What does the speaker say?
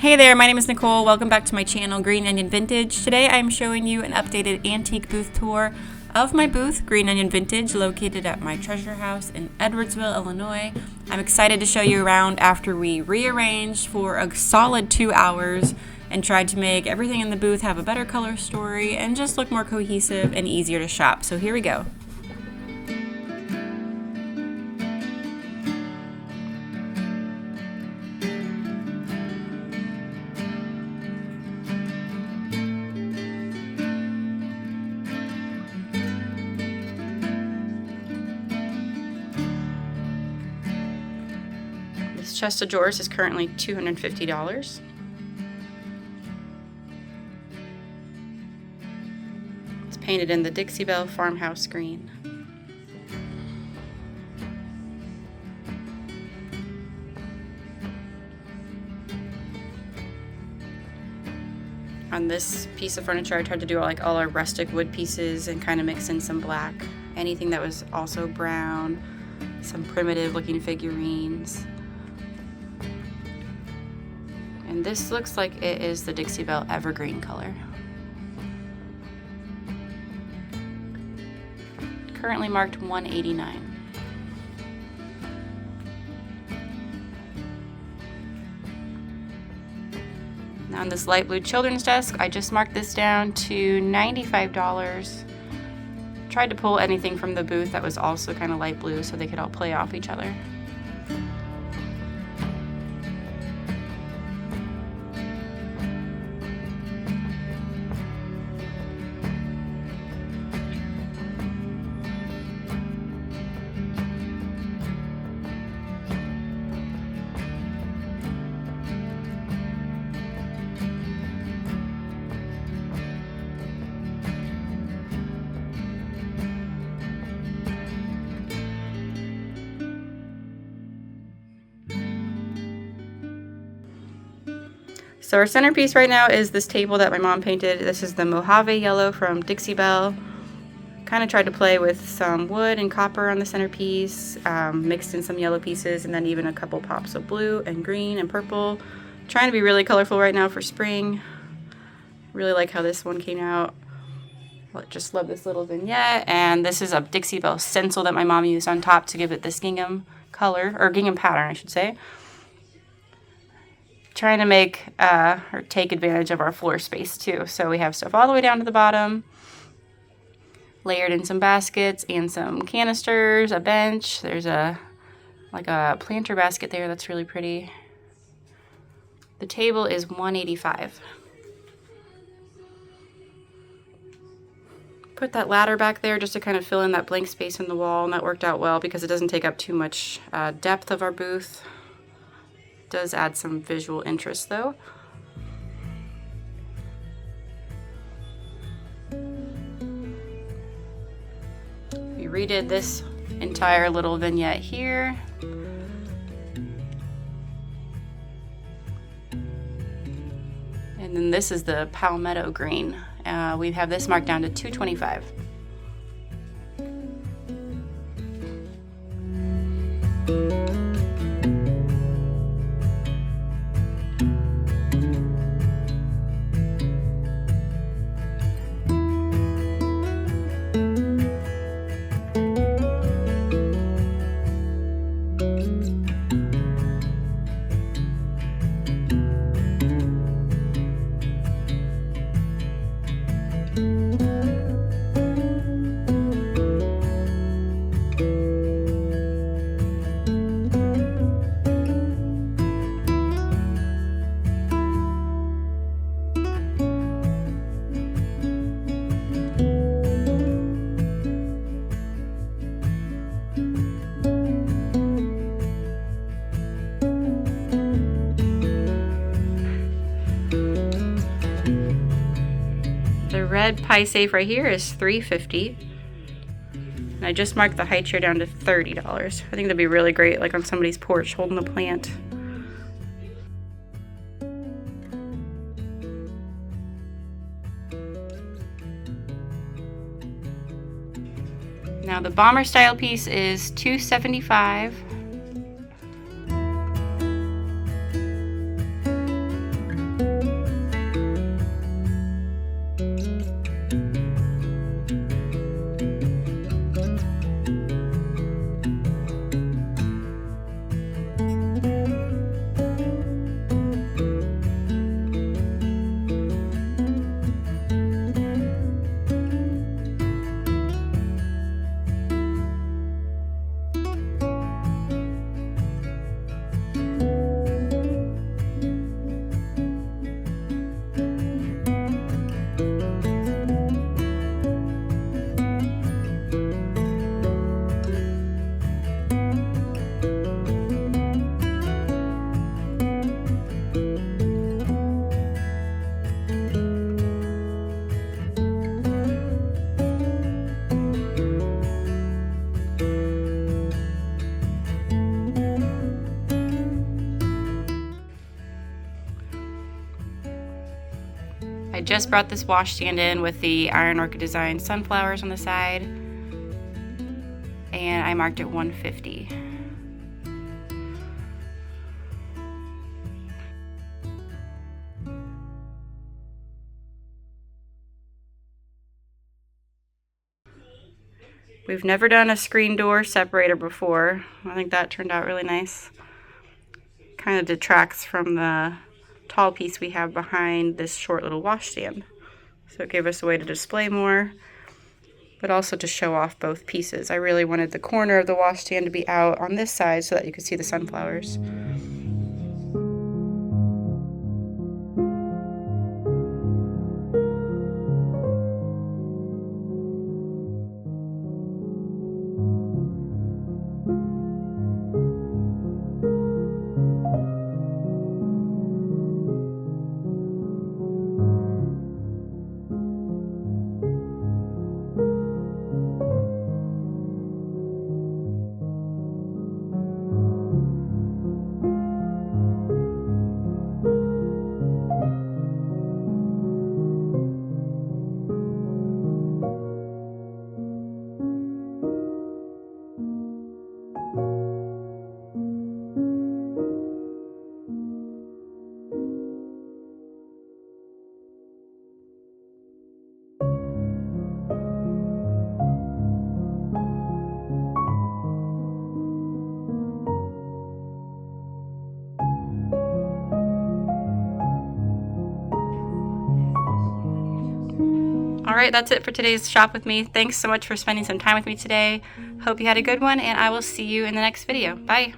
Hey there, my name is Nicole. Welcome back to my channel, Green Onion Vintage. Today I'm showing you an updated antique booth tour of my booth, Green Onion Vintage, located at my treasure house in Edwardsville, Illinois. I'm excited to show you around after we rearranged for a solid 2 hours and tried to make everything in the booth have a better color story and just look more cohesive and easier to shop. So here we go. This chest of drawers is currently $250. It's painted in the Dixie Belle Farmhouse green. On this piece of furniture, I tried to do all our rustic wood pieces and kind of mix in some black. Anything that was also brown, some primitive looking figurines. And this looks like it is the Dixie Belle evergreen color. Currently marked $189. Now on this light blue children's desk, I just marked this down to $95. Tried to pull anything from the booth that was also kind of light blue so they could all play off each other. So our centerpiece right now is this table that my mom painted. This is the Mojave yellow from Dixie Belle. Kind of tried to play with some wood and copper on the centerpiece, mixed in some yellow pieces, and then even a couple pops of blue and green and purple. Trying to be really colorful right now for spring. Really like how this one came out. Just love this little vignette. And this is a Dixie Belle stencil that my mom used on top to give it this gingham color, or gingham pattern I should say. Trying to make or take advantage of our floor space too. So we have stuff all the way down to the bottom, layered in some baskets and some canisters, a bench. There's a planter basket there that's really pretty. The table is $185. Put that ladder back there just to kind of fill in that blank space in the wall, and that worked out well because it doesn't take up too much depth of our booth. Does add some visual interest though. We redid this entire little vignette here. And then this is the palmetto green. We have this marked down to $225. The red pie safe right here is $350. And I just marked the high chair down to $30. I think that'd be really great, like on somebody's porch holding a plant. Now the bomber style piece is $275. just brought this washstand in with the Iron Orchid Design sunflowers on the side, and I marked it $150. We've never done a screen door separator before. I think that turned out really nice. Kind of detracts from the tall piece we have behind this short little washstand. So it gave us a way to display more, but also to show off both pieces. I really wanted the corner of the washstand to be out on this side so that you could see the sunflowers. All right, that's it for today's shop with me. Thanks so much for spending some time with me today. Hope you had a good one, and I will see you in the next video. Bye.